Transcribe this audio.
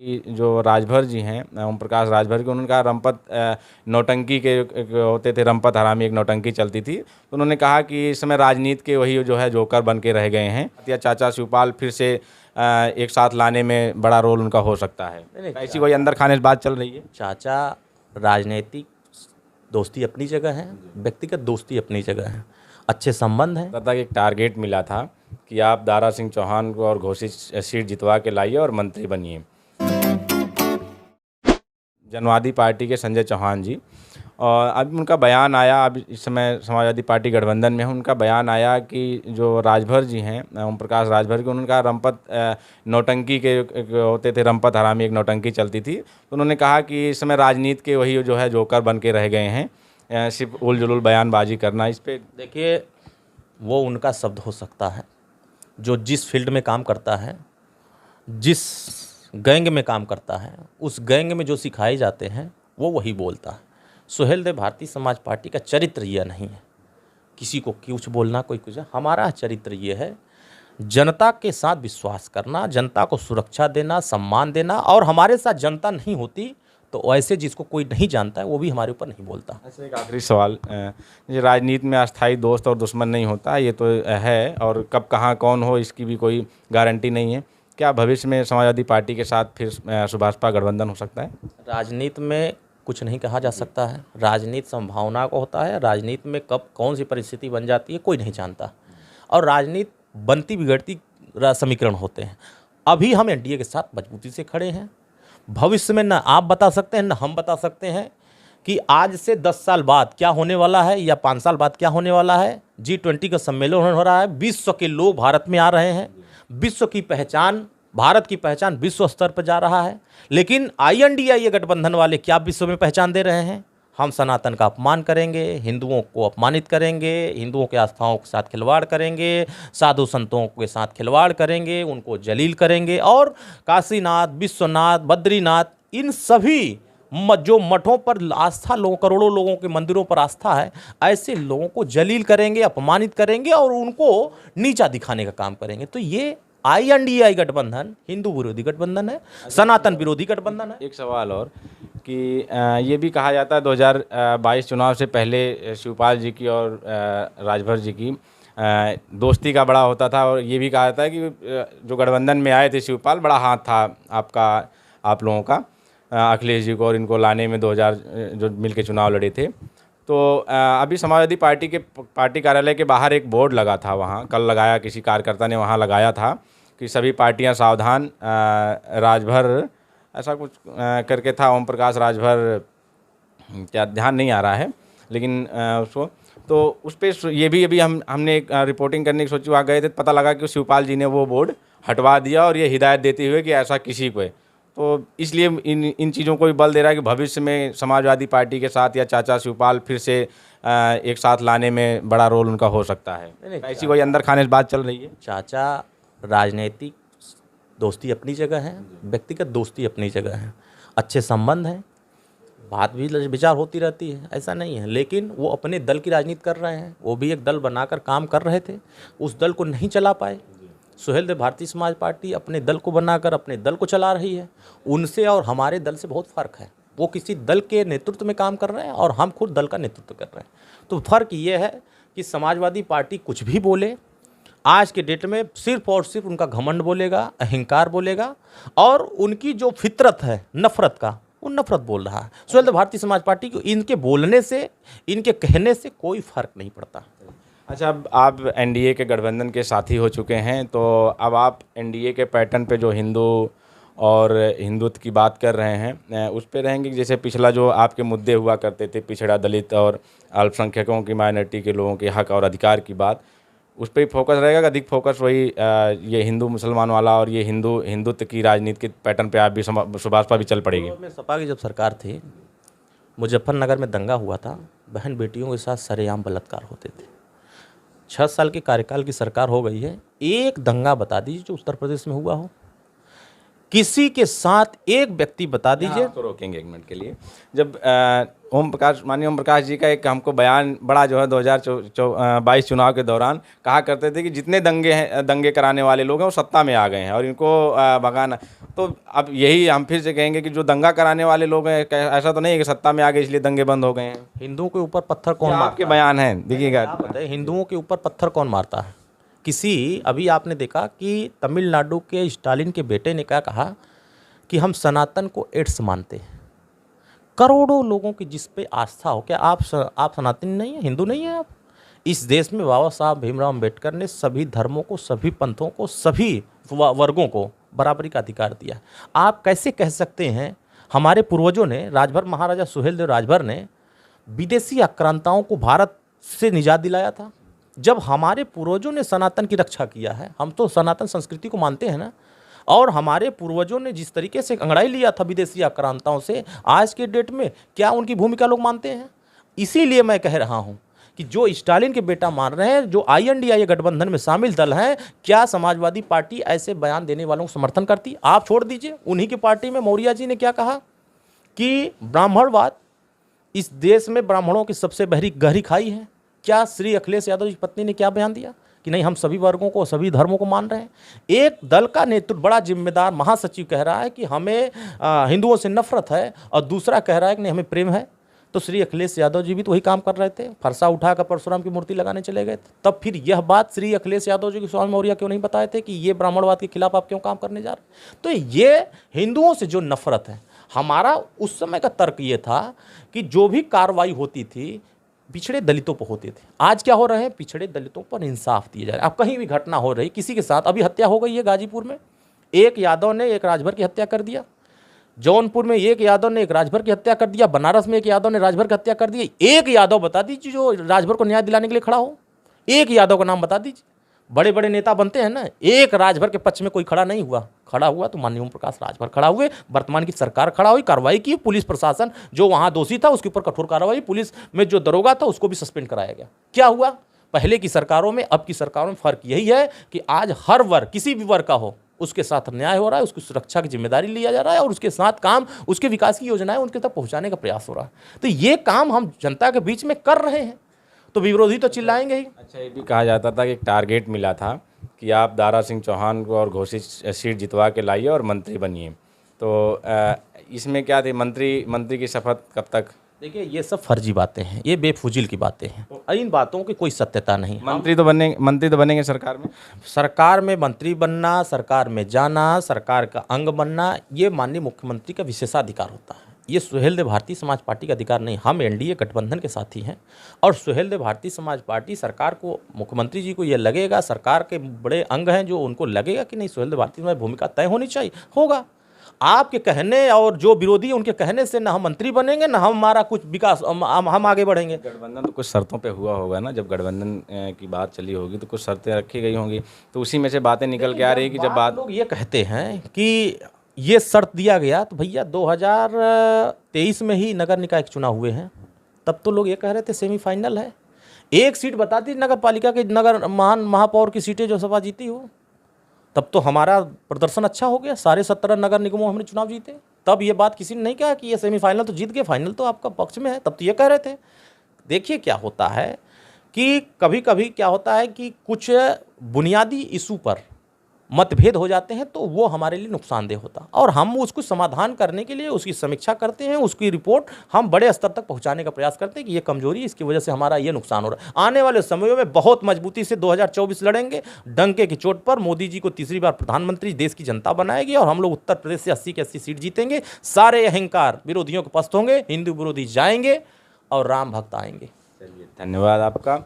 कि जो राजभर जी हैं, ओम प्रकाश राजभर के, उन्होंने कहा रंपत नौटंकी के एक होते थे, रंपत हरामी एक नौटंकी चलती थी। तो उन्होंने कहा कि इस समय राजनीति के वही जो है जोकर बन के रह गए हैं, या चाचा शिवपाल फिर से एक साथ लाने में बड़ा रोल उनका हो सकता है। ऐसी कोई अंदर खाने से बात चल रही है। चाचा राजनीतिक दोस्ती अपनी जगह है, व्यक्तिगत दोस्ती अपनी जगह है, अच्छे संबंध हैं। तथा एक टारगेट मिला था कि आप दारा सिंह चौहान को और घोषित सीट जितवा के लाइए और मंत्री बनिए। जनवादी पार्टी के संजय चौहान जी, और अब उनका बयान आया, अब इस समय समाजवादी पार्टी गठबंधन में है, उनका बयान आया कि जो राजभर जी हैं, ओम प्रकाश राजभर के, उन्होंने कहा रंपत नौटंकी के एक होते थे, रंपत हरामी एक नौटंकी चलती थी। तो उन्होंने कहा कि इस समय राजनीति के वही जो है जोकर बन के रह गए हैं, सिर्फ उल जुलूल बयानबाजी करना। इस पर देखिए, वो उनका शब्द हो सकता है, जो जिस फील्ड में काम करता है, जिस गैंग में काम करता है, उस गैंग में जो सिखाए जाते हैं वो वही बोलता है। सुहेलदेव भारतीय समाज पार्टी का चरित्र यह नहीं है किसी को कुछ बोलना, कोई कुछ। हमारा चरित्र ये है जनता के साथ विश्वास करना, जनता को सुरक्षा देना, सम्मान देना। और हमारे साथ जनता नहीं होती तो ऐसे जिसको कोई नहीं जानता है वो भी हमारे ऊपर नहीं बोलता। अच्छा, एक आखिरी सवाल, ये राजनीति में अस्थायी दोस्त और दुश्मन नहीं होता, ये तो है, और कब कहाँ कौन हो इसकी भी कोई गारंटी नहीं है। क्या भविष्य में समाजवादी पार्टी के साथ फिर सुभाषपा गठबंधन हो सकता है? राजनीति में कुछ नहीं कहा जा सकता है, राजनीति संभावना को होता है। राजनीति में कब कौन सी परिस्थिति बन जाती है कोई नहीं जानता, और राजनीति बनती बिगड़ती समीकरण होते हैं। अभी हम एनडीए के साथ मजबूती से खड़े हैं। भविष्य में न आप बता सकते हैं न हम बता सकते हैं कि आज से 10 साल बाद क्या होने वाला है या 5 साल बाद क्या होने वाला है। G20 का सम्मेलन हो रहा है, विश्व के लोग भारत में आ रहे हैं, विश्व की पहचान, भारत की पहचान विश्व स्तर पर जा रहा है। लेकिन INDA गठबंधन वाले क्या विश्व में पहचान दे रहे हैं? हम सनातन का अपमान करेंगे, हिंदुओं को अपमानित करेंगे, हिंदुओं के आस्थाओं के साथ खिलवाड़ करेंगे, साधु संतों के साथ खिलवाड़ करेंगे, उनको जलील करेंगे। और काशीनाथ, विश्वनाथ, बद्रीनाथ, इन सभी जो मठों पर आस्था, करोड़ों लोगों के मंदिरों पर आस्था है, ऐसे लोगों को जलील करेंगे, अपमानित करेंगे और उनको नीचा दिखाने का काम करेंगे। तो ये INDA गठबंधन हिंदू विरोधी गठबंधन है, सनातन विरोधी गठबंधन है। एक सवाल और कि ये भी कहा जाता है 2022 चुनाव से पहले शिवपाल जी की और राजभर जी की दोस्ती का बड़ा होता था, और ये भी कहा जाता है कि जो गठबंधन में आए थे शिवपाल, बड़ा हाथ था आप लोगों का, अखिलेश जी को और इनको लाने में 2000 जो मिलके चुनाव लड़े थे। तो अभी समाजवादी पार्टी के पार्टी कार्यालय के बाहर एक बोर्ड लगा था, वहाँ कल लगाया, किसी कार्यकर्ता ने वहाँ लगाया था कि सभी पार्टियां सावधान, राजभर ऐसा कुछ करके था, ओम प्रकाश राजभर, क्या ध्यान नहीं आ रहा है, लेकिन उसको तो उस पर ये भी अभी हमने एक रिपोर्टिंग करने की सोची, वहाँ गए थे, पता लगा कि शिवपाल जी ने वो बोर्ड हटवा दिया, और ये हिदायत देते हुए कि ऐसा किसी को है। तो इसलिए इन चीज़ों को भी बल दे रहा है कि भविष्य में समाजवादी पार्टी के साथ या चाचा शिवपाल फिर से एक साथ लाने में बड़ा रोल उनका हो सकता है। ऐसी कोई अंदर खाने से बात चल रही है। चाचा राजनीतिक दोस्ती अपनी जगह है, व्यक्तिगत दोस्ती अपनी जगह है, अच्छे संबंध हैं, बात भी विचार होती रहती है, ऐसा नहीं है। लेकिन वो अपने दल की राजनीति कर रहे हैं, वो भी एक दल बनाकर काम कर रहे थे, उस दल को नहीं चला पाए। सुहेलदेव भारतीय समाज पार्टी अपने दल को बनाकर अपने दल को चला रही है। उनसे और हमारे दल से बहुत फ़र्क है। वो किसी दल के नेतृत्व में काम कर रहे हैं और हम खुद दल का नेतृत्व कर रहे हैं। तो फ़र्क ये है कि समाजवादी पार्टी कुछ भी बोले, आज के डेट में सिर्फ और सिर्फ उनका घमंड बोलेगा, अहंकार बोलेगा, और उनकी जो फितरत है नफ़रत का, वो नफ़रत बोल रहा है। सुहेलदेव भारतीय समाज पार्टी को इनके बोलने से, इनके कहने से कोई फ़र्क नहीं पड़ता। अच्छा, अब आप एनडीए के गठबंधन के साथी हो चुके हैं, तो अब आप एनडीए के पैटर्न पे जो हिंदू और हिंदुत्व की बात कर रहे हैं, उस पे रहेंगे कि जैसे पिछला जो आपके मुद्दे हुआ करते थे, पिछड़ा, दलित और अल्पसंख्यकों की, माइनॉरिटी के लोगों के हक और अधिकार की बात, उस पर ही फोकस रहेगा कि अधिक फोकस वही ये हिंदू मुसलमान वाला और ये हिंदुत्व की राजनीति के पैटर्न पे आप भी सुभाषपा भी चल पड़ेगी? में सपा की जब सरकार थी, मुजफ्फरनगर में दंगा हुआ था, बहन बेटियों के साथ सरेआम बलात्कार होते थे। 6 साल के कार्यकाल की सरकार हो गई है, एक दंगा बता दीजिए जो उत्तर प्रदेश में हुआ हो। किसी के साथ एक व्यक्ति बता दीजिए। आपको रोकेंगे एक मिनट के लिए। जब माननीय ओम प्रकाश जी का एक हमको बयान बड़ा जो है 2022 चुनाव के दौरान कहा करते थे कि जितने दंगे कराने वाले लोग हैं वो सत्ता में आ गए हैं और इनको भगाना। तो अब यही हम फिर से कहेंगे कि जो दंगा कराने वाले लोग हैं, ऐसा तो नहीं है कि सत्ता में आ गए इसलिए दंगे बंद हो गए हैं। हिंदुओं के ऊपर पत्थर कौन ये मारता आपके बयान हैं, देखिएगा। आप बताइए, हिंदुओं के ऊपर पत्थर कौन मारता है? अभी आपने देखा कि तमिलनाडु के स्टालिन के बेटे ने क्या कहा कि हम सनातन को एड्स मानते हैं। करोड़ों लोगों की जिस पे आस्था हो, क्या आप सनातनी नहीं है, हिंदू नहीं है आप? इस देश में बाबा साहब भीमराव अम्बेडकर ने सभी धर्मों को, सभी पंथों को, सभी वर्गों को बराबरी का अधिकार दिया। आप कैसे कह सकते हैं? हमारे पूर्वजों ने, राजभर महाराजा सुहेलदेव राजभर ने विदेशी आक्रांताओं को भारत से निजात दिलाया था। जब हमारे पूर्वजों ने सनातन की रक्षा किया है, हम तो सनातन संस्कृति को मानते हैं ना, और हमारे पूर्वजों ने जिस तरीके से अंगड़ाई लिया था विदेशी आक्रांताओं से, आज के डेट में क्या उनकी भूमिका लोग मानते हैं? इसीलिए मैं कह रहा हूं कि जो स्टालिन के बेटा मान रहे हैं, जो INDA गठबंधन में शामिल दल हैं, क्या समाजवादी पार्टी ऐसे बयान देने वालों को समर्थन करती? आप छोड़ दीजिए, उन्हीं की पार्टी में मौर्या जी ने क्या कहा कि ब्राह्मणवाद इस देश में ब्राह्मणों की सबसे गहरी खाई है। क्या श्री अखिलेश यादव जी पत्नी ने क्या बयान दिया कि नहीं, हम सभी वर्गों को, सभी धर्मों को मान रहे हैं? एक दल का नेतृत्व, बड़ा जिम्मेदार महासचिव कह रहा है कि हमें हिंदुओं से नफरत है, और दूसरा कह रहा है कि नहीं, हमें प्रेम है। तो श्री अखिलेश यादव जी भी तो वही काम कर रहे थे, फरसा उठाकर परशुराम की मूर्ति लगाने चले गए थे। तब फिर यह बात श्री अखिलेश यादव जी की स्वामी मौर्य क्यों नहीं बताए थे कि ये ब्राह्मणवाद के खिलाफ आप क्यों काम करने जा रहे? तो ये हिंदुओं से जो नफरत है, हमारा उस समय का तर्क ये था कि जो भी कार्रवाई होती थी पिछड़े दलितों पर होते थे। आज क्या हो रहे हैं? पिछड़े दलितों पर इंसाफ दिए जा रहे हैं। अब कहीं भी घटना हो रही, किसी के साथ, अभी हत्या हो गई है गाजीपुर में, एक यादव ने एक राजभर की हत्या कर दिया, जौनपुर में एक यादव ने एक राजभर की हत्या कर दिया, बनारस में एक यादव ने राजभर की हत्या कर दी। एक यादव बता दीजिए जो राजभर को न्याय दिलाने के लिए खड़ा हो, एक यादव का नाम बता दीजिए। बड़े बड़े नेता बनते हैं ना, एक राजभर के पक्ष में कोई खड़ा नहीं हुआ। खड़ा हुआ तो माननीय ओम प्रकाश राजभर खड़ा हुए, वर्तमान की सरकार खड़ा हुई, कार्रवाई की, पुलिस प्रशासन जो वहां दोषी था उसके ऊपर कठोर कार्रवाई, पुलिस में जो दरोगा था उसको भी सस्पेंड कराया गया। क्या हुआ? पहले की सरकारों में, अब की सरकारों में फर्क यही है कि आज हर वर्ग, किसी भी वर्ग का हो, उसके साथ न्याय हो रहा है, उसकी सुरक्षा की जिम्मेदारी लिया जा रहा है, और उसके साथ काम, उसके विकास की योजनाएं उनके तक पहुंचाने का प्रयास हो रहा है। तो ये काम हम जनता के बीच में कर रहे हैं, तो विरोधी तो चिल्लाएंगे ही। अच्छा, ये भी कहा जाता था कि एक टारगेट मिला था कि आप दारा सिंह चौहान को और घोषित सीट जितवा के लाइए और मंत्री बनिए। तो इसमें क्या थी, मंत्री की शपथ कब तक? देखिए, ये सब फर्जी बातें हैं, ये बेफुजिल की बातें हैं, इन बातों की कोई सत्यता नहीं। मंत्री तो बनेंगे सरकार में। सरकार में मंत्री बनना, सरकार में जाना, सरकार का अंग बनना, ये माननीय मुख्यमंत्री का विशेषाधिकार होता है। ये सुहेलदेव भारतीय समाज पार्टी का अधिकार नहीं। हम NDA गठबंधन के साथी हैं, और सुहेलदेव भारतीय समाज पार्टी सरकार को, मुख्यमंत्री जी को ये लगेगा, सरकार के बड़े अंग हैं जो उनको लगेगा कि नहीं सुहेलदेव भारतीय समाज भूमिका तय होनी चाहिए, होगा। आपके कहने और जो विरोधी उनके कहने से ना हम मंत्री बनेंगे, ना हमारा कुछ विकास, हम आगे बढ़ेंगे। गठबंधन तो कुछ शर्तों पे हुआ होगा ना, जब गठबंधन की बात चली होगी तो कुछ शर्तें रखी गई होंगी, तो उसी में से बातें निकल के आ रही कि जब बात, लोग ये कहते हैं कि ये शर्त दिया गया, तो भैया 2023 में ही नगर निकाय के चुनाव हुए हैं, तब तो लोग ये कह रहे थे सेमीफाइनल है। एक सीट बता दी नगर पालिका के, नगर महापौर की सीटें जो सभा जीती हो, तब तो हमारा प्रदर्शन अच्छा हो गया, सारे 17 नगर निगमों हमने चुनाव जीते। तब ये बात किसी ने नहीं कहा कि ये सेमीफाइनल तो जीत गए, फाइनल तो आपका पक्ष में है, तब तो ये कह रहे थे। देखिए क्या होता है कि कभी कभी क्या होता है कि कुछ बुनियादी इशू पर मतभेद हो जाते हैं, तो वो हमारे लिए नुकसानदेह होता, और हम उसको समाधान करने के लिए उसकी समीक्षा करते हैं, उसकी रिपोर्ट हम बड़े स्तर तक पहुंचाने का प्रयास करते हैं कि ये कमजोरी, इसकी वजह से हमारा ये नुकसान हो रहा है। आने वाले समयों में बहुत मजबूती से 2024 लड़ेंगे, डंके की चोट पर। मोदी जी को तीसरी बार प्रधानमंत्री देश की जनता बनाएगी, और हम लोग उत्तर प्रदेश से 80 के 80 सीट जीतेंगे। सारे अहंकार विरोधियों के पस्त होंगे, हिंदू विरोधी जाएंगे, और राम भक्त आएंगे। चलिए, धन्यवाद आपका।